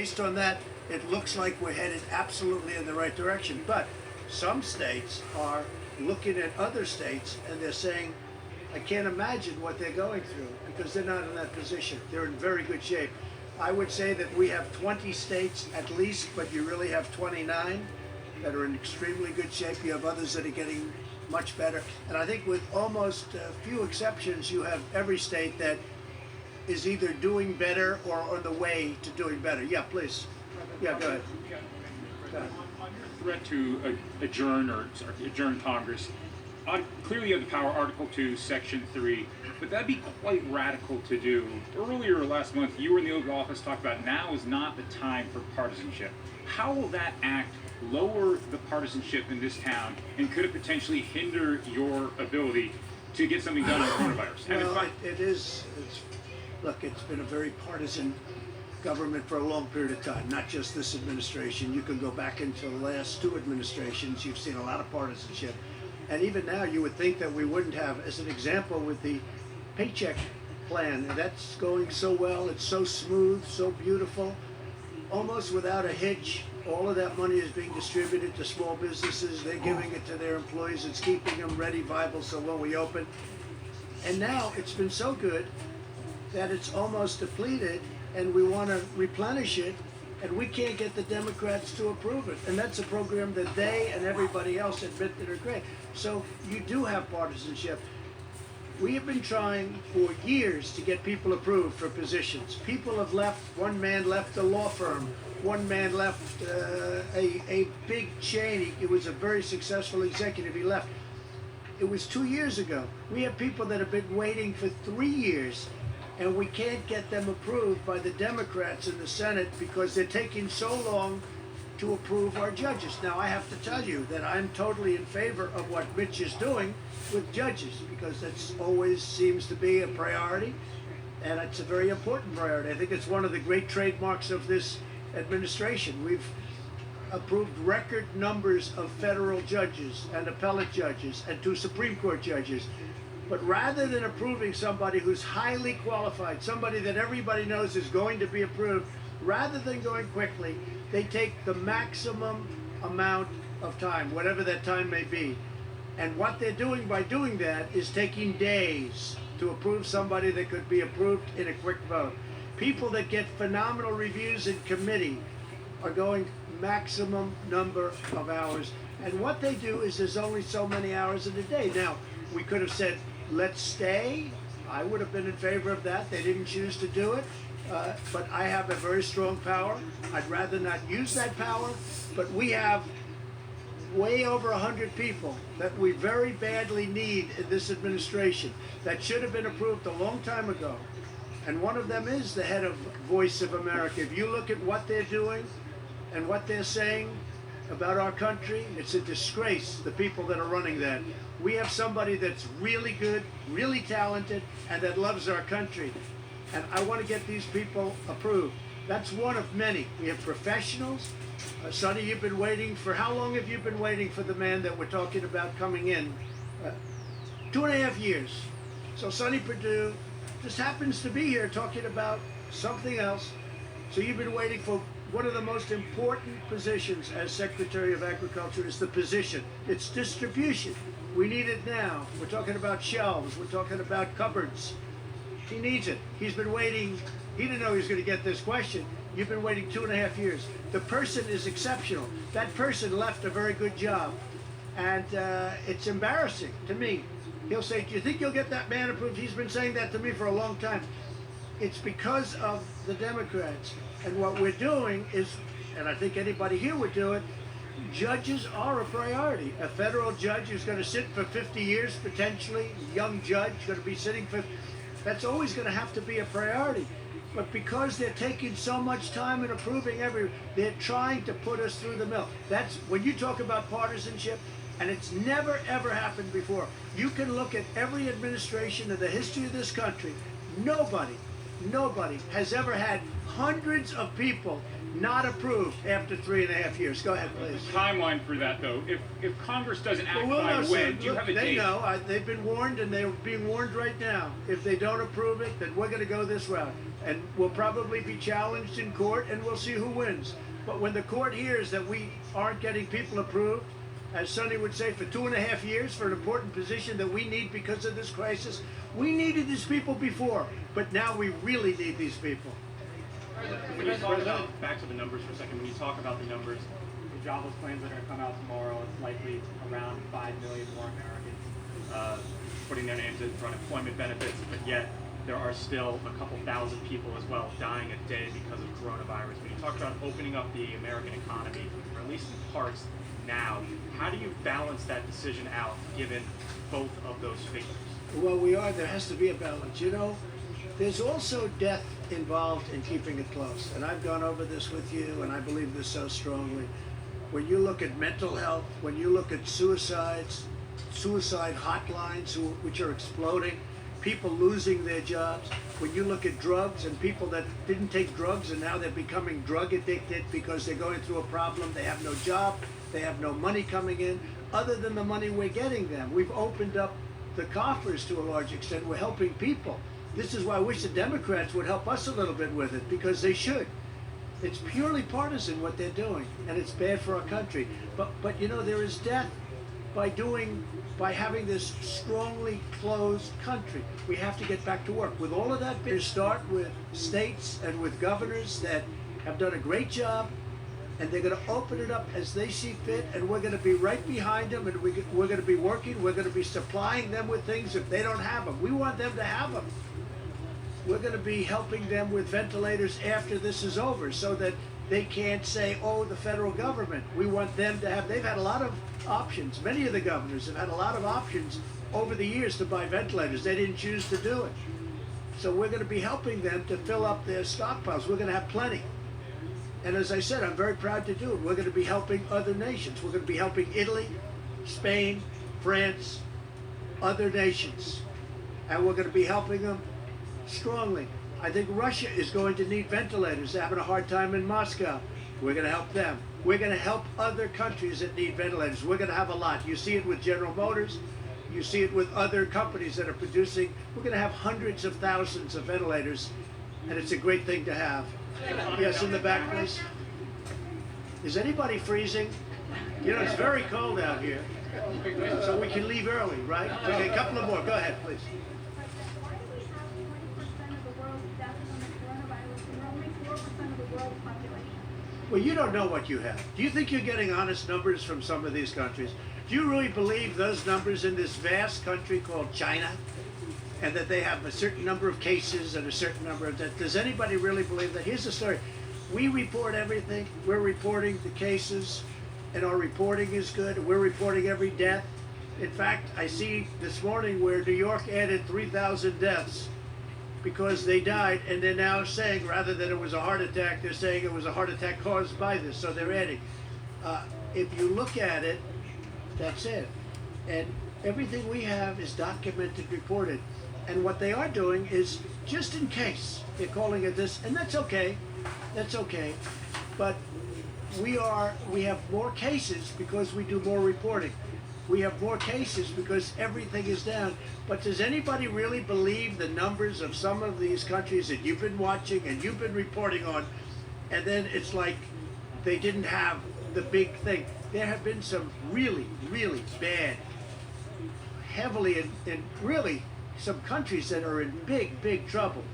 based on that, it looks like we're headed absolutely in the right direction. But some states are looking at other states and they're saying, I can't imagine what they're going through because they're not in that position. They're in very good shape. I would say that we have 20 states at least, but you really have 29 that are in extremely good shape. You have others that are getting much better. And I think with almost a few exceptions, you have every state that is either doing better or on the way to doing better. Yeah, please. Yeah, go ahead. Go ahead. On your threat to adjourn Congress, clearly you have the power, Article 2, Section 3, but that'd be quite radical to do. Earlier last month, you were in the Oval Office talked about now is not the time for partisanship. How will that act lower the partisanship in this town, and could it potentially hinder your ability to get something done on coronavirus? Well, look, it's been a very partisan government for a long period of time, not just this administration. You can go back into the last two administrations. You've seen a lot of partisanship. And even now, you would think that we wouldn't have, as an example, with the paycheck plan. That's going so well. It's so smooth, so beautiful, almost without a hitch. All of that money is being distributed to small businesses. They're giving it to their employees. It's keeping them ready, viable, so when we open. And now it's been so good that it's almost depleted, and we want to replenish it, and we can't get the Democrats to approve it. And that's a program that they and everybody else admit that are great. So you do have partisanship. We have been trying for years to get people approved for positions. People have left. One man left a law firm. One man left a big chain. It was a very successful executive. He left. It was 2 years ago. We have people that have been waiting for 3 years, and we can't get them approved by the Democrats in the Senate because they're taking so long to approve our judges. Now, I have to tell you that I'm totally in favor of what Mitch is doing with judges, because that always seems to be a priority, and it's a very important priority. I think it's one of the great trademarks of this administration. We've approved record numbers of federal judges and appellate judges and 2 Supreme Court judges. But rather than approving somebody who's highly qualified, somebody that everybody knows is going to be approved, rather than going quickly, they take the maximum amount of time, whatever that time may be. And what they're doing by doing that is taking days to approve somebody that could be approved in a quick vote. People that get phenomenal reviews in committee are going maximum number of hours. And what they do is there's only so many hours in a day. Now, we could have said, let's stay. I would have been in favor of that. They didn't choose to do it. But I have a very strong power. I'd rather not use that power. But we have way over 100 people that we very badly need in this administration that should have been approved a long time ago. And one of them is the head of Voice of America. If you look at what they're doing and what they're saying about our country, it's a disgrace, the people that are running that. We have somebody that's really good, really talented, and that loves our country. And I want to get these people approved. That's one of many. We have professionals. Sonny, you've been waiting for, how long have you been waiting for the man that we're talking about coming in? 2.5 years. So Sonny Perdue just happens to be here talking about something else. So you've been waiting for one of the most important positions as Secretary of Agriculture is the position. It's distribution. We need it now. We're talking about shelves. We're talking about cupboards. He needs it. He's been waiting. He didn't know he was going to get this question. You've been waiting 2.5 years. The person is exceptional. That person left a very good job. And it's embarrassing to me. He'll say, do you think you'll get that man approved? He's been saying that to me for a long time. It's because of the Democrats. And what we're doing is, and I think anybody here would do it, judges are a priority. A federal judge who's going to sit for 50 years, potentially, a young judge going to be sitting for, that's always going to have to be a priority. But because they're taking so much time in approving they're trying to put us through the mill. That's, when you talk about partisanship, and it's never ever happened before. You can look at every administration in the history of this country. Nobody nobody has ever had hundreds of people not approved after 3.5 years. Go ahead, please. Timeline for that, though. If Congress doesn't act Well, by no, sir. when, do you Look, have a they date? know. They've been warned, and they're being warned right now. If they don't approve it, then we're going to go this route. And we'll probably be challenged in court, and we'll see who wins. But when the court hears that we aren't getting people approved, as Sonny would say, for 2.5 years for an important position that we need because of this crisis, we needed these people before, but now we really need these people. When you talk about, back to the numbers for a second, when you talk about the numbers, the jobless claims that are going to come out tomorrow, it's likely around 5 million more Americans putting their names in for unemployment benefits, but yet there are still a couple thousand people as well dying a day because of coronavirus. When you talk about opening up the American economy, or at least in parts now, how do you balance that decision out given both of those figures? Well, there has to be a balance. You know, there's also death involved in keeping it close. And I've gone over this with you, and I believe this so strongly. When you look at mental health, when you look at suicides, suicide hotlines which are exploding, people losing their jobs, when you look at drugs and people that didn't take drugs and now they're becoming drug addicted because they're going through a problem, they have no job, they have no money coming in, other than the money we're getting them. We've opened up the coffers to a large extent. We're helping people. This is why I wish the Democrats would help us a little bit with it, because they should. It's purely partisan what they're doing, and it's bad for our country. But you know, there is death by having this strongly closed country. We have to get back to work. With all of that, start with states and with governors that have done a great job, and they're going to open it up as they see fit, and we're going to be right behind them, and we're going to be working, we're going to be supplying them with things if they don't have them. We want them to have them. We're going to be helping them with ventilators after this is over so that they can't say, oh, the federal government. We want them to have, they've had a lot of options. Many of the governors have had a lot of options over the years to buy ventilators. They didn't choose to do it. So we're going to be helping them to fill up their stockpiles. We're going to have plenty. And as I said, I'm very proud to do it. We're going to be helping other nations. We're going to be helping Italy, Spain, France, other nations. And we're going to be helping them strongly. I think Russia is going to need ventilators. They're having a hard time in Moscow. We're going to help them. We're going to help other countries that need ventilators. We're going to have a lot. You see it with General Motors. You see it with other companies that are producing. We're going to have hundreds of thousands of ventilators, and it's a great thing to have. Yes, in the back, please. Is anybody freezing? You know, it's very cold out here, so we can leave early, right? Okay, a couple of more. Go ahead, please. Why do we have 20% of the world deaths from the coronavirus and we're only 4% of the world's population? Well, you don't know what you have. Do you think you're getting honest numbers from some of these countries? Do you really believe those numbers in this vast country called China, and that they have a certain number of cases and a certain number of deaths? Does anybody really believe that? Here's the story. We report everything. We're reporting the cases, and our reporting is good. We're reporting every death. In fact, I see this morning where New York added 3,000 deaths because they died, and they're now saying, rather than it was a heart attack, they're saying it was a heart attack caused by this, so they're adding. If you look at it, that's it. And everything we have is documented, reported. And what they are doing is, just in case, they're calling it this, and that's okay. That's okay. But we have more cases because we do more reporting. We have more cases because everything is down. But does anybody really believe the numbers of some of these countries that you've been watching and you've been reporting on, and then it's like they didn't have the big thing? There have been some really, really bad, heavily in really some countries that are in big, big trouble.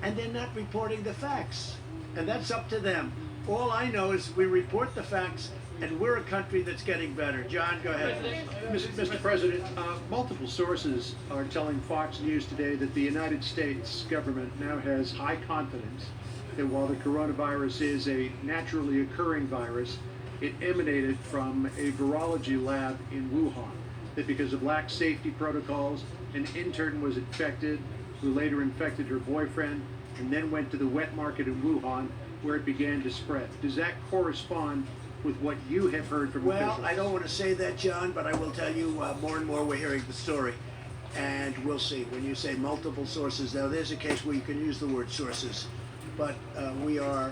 And they're not reporting the facts. And that's up to them. All I know is we report the facts, and we're a country that's getting better. John, go ahead. Mr. President, multiple sources are telling Fox News today that the United States government now has high confidence that while the coronavirus is a naturally occurring virus, it emanated from a virology lab in Wuhan. That because of lax safety protocols, an intern was infected, who later infected her boyfriend, and then went to the wet market in Wuhan, where it began to spread. Does that correspond with what you have heard from officials? Well, I don't want to say that, John, but I will tell you more and more we're hearing the story. and we'll see. When you say multiple sources, now there's a case where you can use the word sources, but we are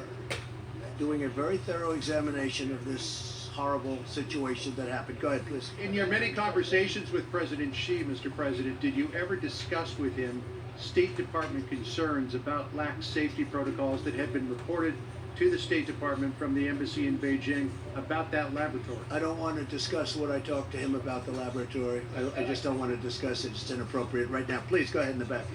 doing a very thorough examination of this horrible situation that happened. Go ahead, please. In your many conversations with President Xi, Mr. President, did you ever discuss with him State Department concerns about lax safety protocols that had been reported to the State Department from the embassy in Beijing about that laboratory? I don't want to discuss what I talked to him about the laboratory. I just don't want to discuss it. It's inappropriate right now. Please go ahead in the back.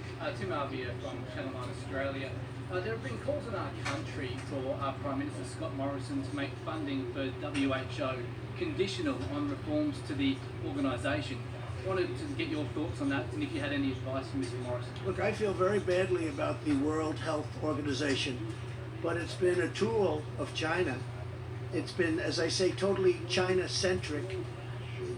Tim Arvia from Channel 9 Australia. There have been calls in our country for our Prime Minister Scott Morrison to make funding for WHO conditional on reforms to the organisation. Wanted to get your thoughts on that, and if you had any advice for Mr. Morrison. Look, I feel very badly about the World Health Organization, but it's been a tool of China. It's been, as I say, totally China-centric.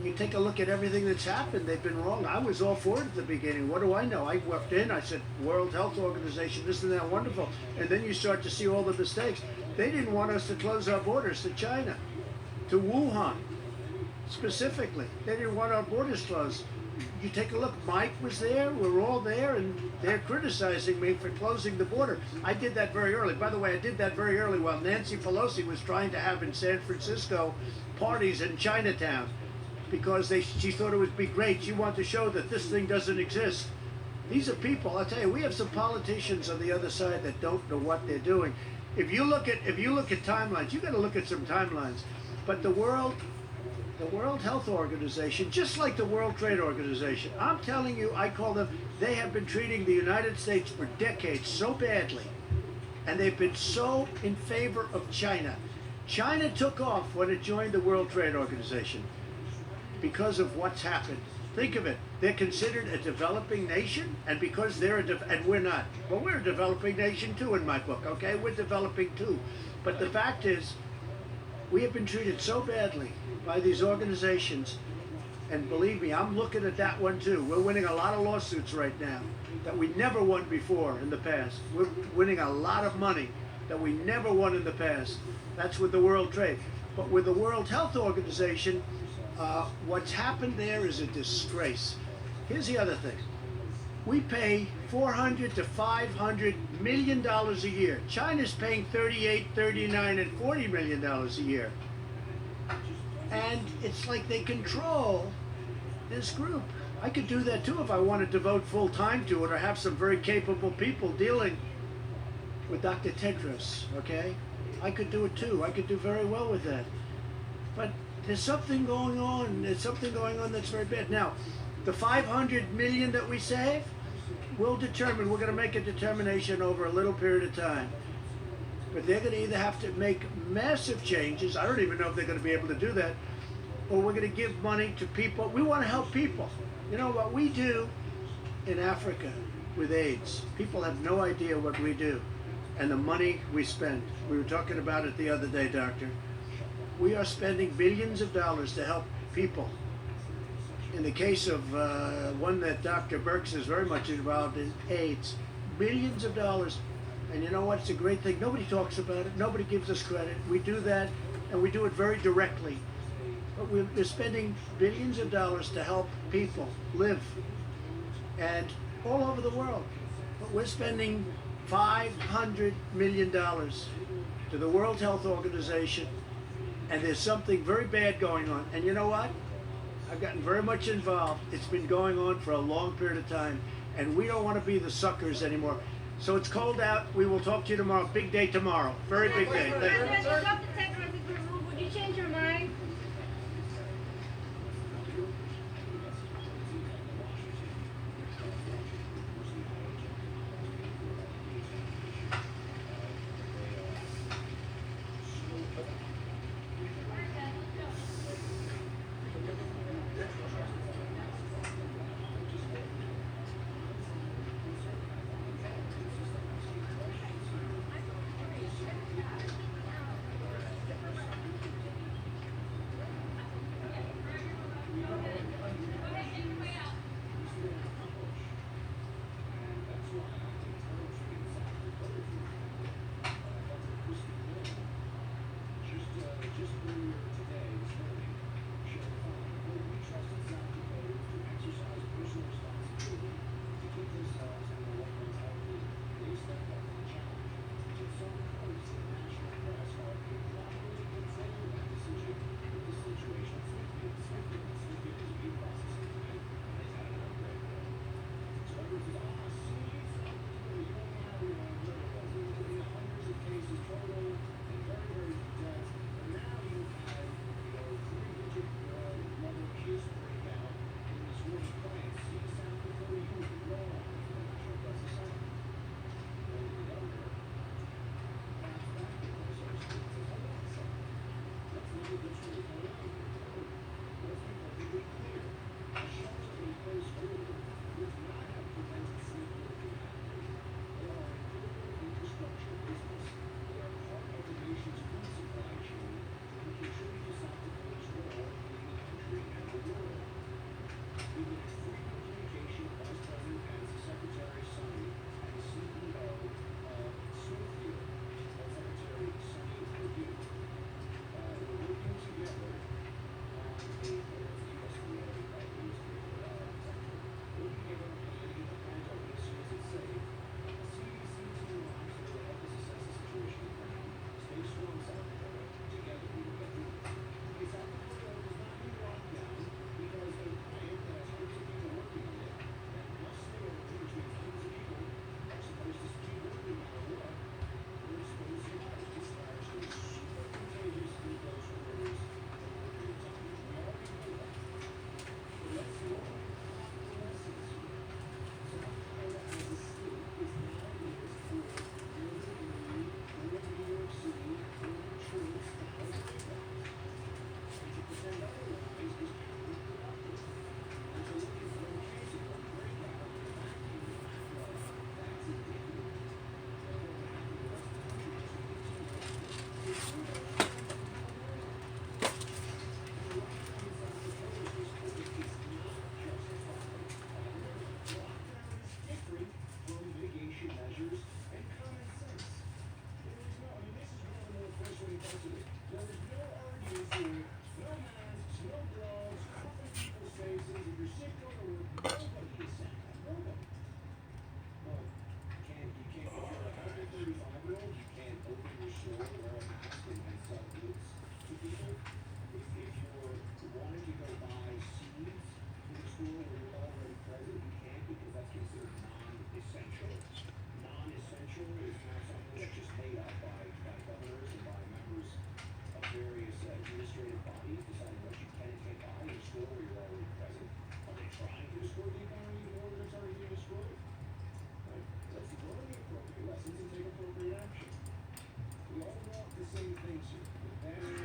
You take a look at everything that's happened, they've been wrong. I was all for it at the beginning. What do I know? I walked in, I said, World Health Organization, isn't that wonderful? And then you start to see all the mistakes. They didn't want us to close our borders to China, to Wuhan, specifically. They didn't want our borders closed. You take a look, Mike was there, we're all there, and they're criticizing me for closing the border. I did that very early. By the way, I did that very early while Nancy Pelosi was trying to have in San Francisco parties in Chinatown, because she thought it would be great. She wanted to show that this thing doesn't exist. These are people, I'll tell you, we have some politicians on the other side that don't know what they're doing. If you look at timelines, you got to look at some timelines. But the World Health Organization, just like the World Trade Organization, I'm telling you, I call them, they have been treating the United States for decades so badly, and they've been so in favor of China. China took off when it joined the World Trade Organization because of what's happened. Think of it. They're considered a developing nation, and because they're and we're not. Well, we're a developing nation too in my book, okay? We're developing too. But the fact is, we have been treated so badly by these organizations, and believe me, I'm looking at that one too. We're winning a lot of lawsuits right now that we never won before in the past. We're winning a lot of money that we never won in the past. That's with the World Trade. But with the World Health Organization, what's happened there is a disgrace. Here's the other thing. We pay $400 to $500 million a year. China's paying $38, $39, and $40 million a year. And it's like they control this group. I could do that too if I wanted to devote full time to it, or have some very capable people dealing with Dr. Tedros, okay? I could do it too. I could do very well with that. But there's something going on. There's something going on that's very bad. Now, the $500 million that we save, we're going to make a determination over a little period of time. But they're going to either have to make massive changes, I don't even know if they're going to be able to do that, or we're going to give money to people. We want to help people. You know what we do in Africa with AIDS, people have no idea what we do and the money we spend. We were talking about it the other day, Doctor. We are spending billions of dollars to help people. In the case of one that Dr. Birx is very much involved in, AIDS, billions of dollars. And you know what? It's a great thing. Nobody talks about it. Nobody gives us credit. We do that, and we do it very directly. But we're spending billions of dollars to help people live, and all over the world. But we're spending $500 million to the World Health Organization, and there's something very bad going on. And you know what? I've gotten very much involved. It's been going on for a long period of time, and we don't want to be the suckers anymore. So it's cold out. We will talk to you tomorrow. Big day tomorrow. Very big day. Thank you. President, if Dr. Tedros is removed, would you change your mind?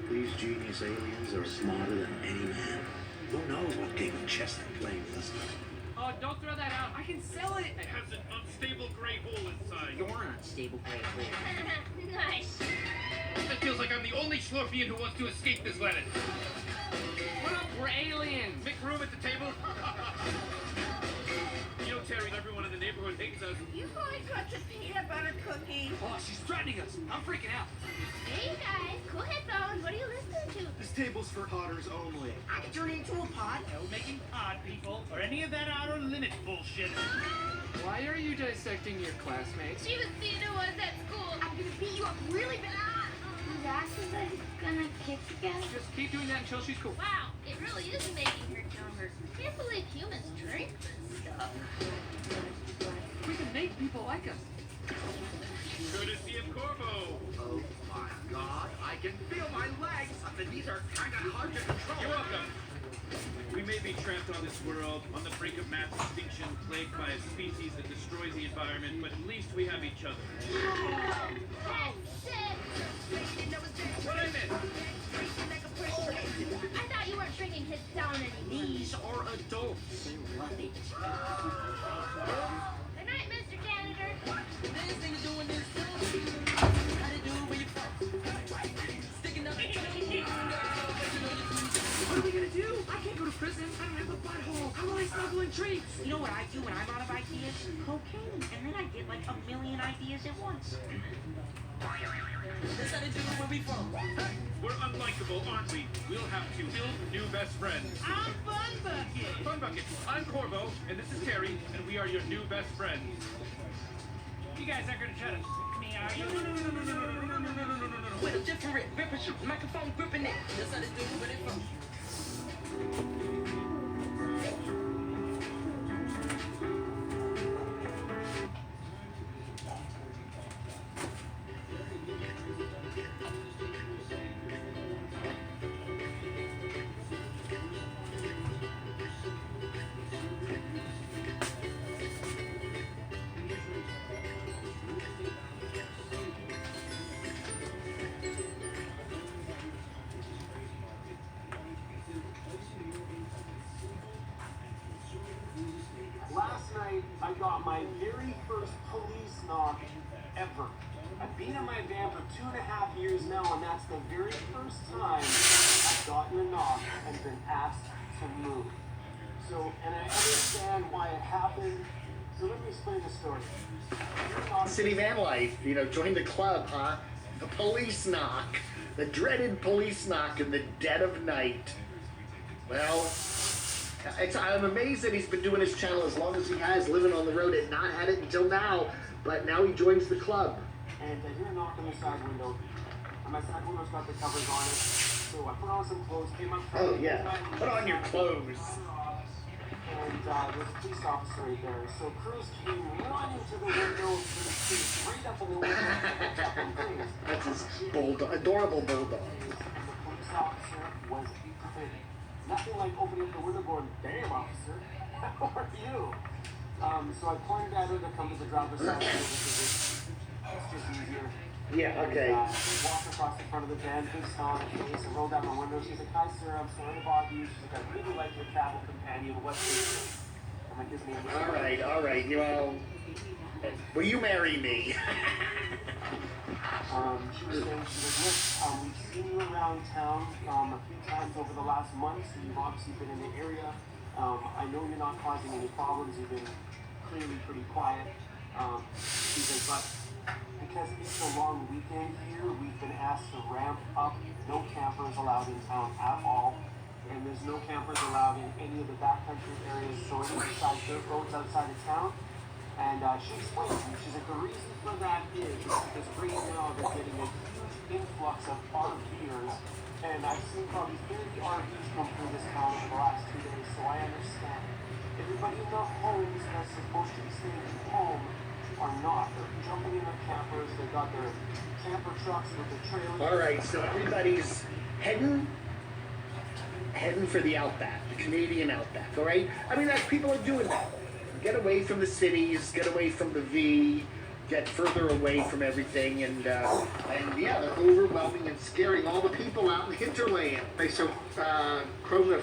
These genius aliens are smarter than any man. Who knows what game of chess they're playing with us? Oh, don't throw that out. I can sell it. It has an unstable gray hole inside. You're unstable gray hole. Nice. It feels like I'm the only Schlorpian who wants to escape this planet. What up? We're aliens. Make room at the table. You know, Terry, everyone in the neighborhood hates us. You've only got your peanut butter cookie. Oh, she's threatening us. I'm freaking out. Hey guys, cool headphones. What are you listening to? This table's for otters only. I can turn into a pod. No making odd people or any of that outer limit bullshit. Why are you dissecting your classmates? She was seeing the ones at school. I'm gonna beat you up really bad. Is Ashley gonna kick again? Just keep doing that until she's cool. Wow, it really is making her dumber. Can't believe humans drink this stuff. We can make people like us. Courtesy of Corvo. Oh my god, I can feel my legs! And these are kinda hard to control. You're welcome. We may be trapped on this world, on the brink of mass extinction, plagued by a species that destroys the environment, but at least we have each other. That's it. What I missed? I thought you weren't drinking his down any. These are adults. They love it. Good night, Mr. Janitor. Anything to do with this stuff? How to do where you from? Sticking up your What are we gonna do? I can't go to prison. I don't have a butthole. How will I smuggle in treats? You know what I do when I'm out of ideas? Cocaine. And then I get like a million ideas at once. This how to do where we from? We're unlikable, aren't we? We'll have to build new best friends. I'm Fun Bucket. Fun Bucket, I'm Corvo, and this is Terry, and we are your new best friends. You guys aren't gonna try to me, are you? No. With a different ripper, microphone gripping it. This how to do where they from? Last night, I got my very first police knock ever. I've been in my van for 2.5 years now, and that's the very first time I've gotten a knock and been asked to move. So, and I understand why it happened. So let me explain the story. City van life, join the club, huh? The police knock. The dreaded police knock in the dead of night. Well, I'm amazed that he's been doing his channel as long as he has, living on the road and not had it until now. But now he joins the club. And I hear a knock on the side window. And my side window's got the covers on it. So I put on some clothes, came up. Oh yeah, put on your clothes. And there's a police officer right there. So Cruz came running to the window, straight up in the window. That's his adorable bulldog. And the police officer was livid. Nothing like opening up the window going, damn officer, how are you? So I pointed at her to come to the driver's side because it's just easier. Yeah, okay. And, walked across the front of the van, big smile on her face, and rolled down my window. She's like, hi sir, I'm sorry to bother you. She's like, I really like your travel companion. What's your name? I'm like, his name is All right. Will you marry me? She was saying, look, we've seen you around town a few times over the last month, so you've obviously been in the area. I know you're not causing any problems, you've been clearly pretty quiet. She said, but because it's a long weekend here, we've been asked to ramp up. No campers allowed in town at all. and there's no campers allowed in any of the backcountry areas, so it is inside dirt roads outside of town. And she explained to me, she's like, the reason for that is because right now they're getting a huge influx of RVers, and I've seen probably 30 RVs come through this town in the last 2 days, so I understand. Everybody in the homes that's supposed to be staying at home are not. They're jumping in their campers, they've got their camper trucks with the trailers. All right, so everybody's heading for the outback, the Canadian outback, all right? I mean, that's, people are doing that. Get away from the cities, get away from the V, get further away from everything, and yeah, they're overwhelming and scaring all the people out in the hinterland. So, Chrome,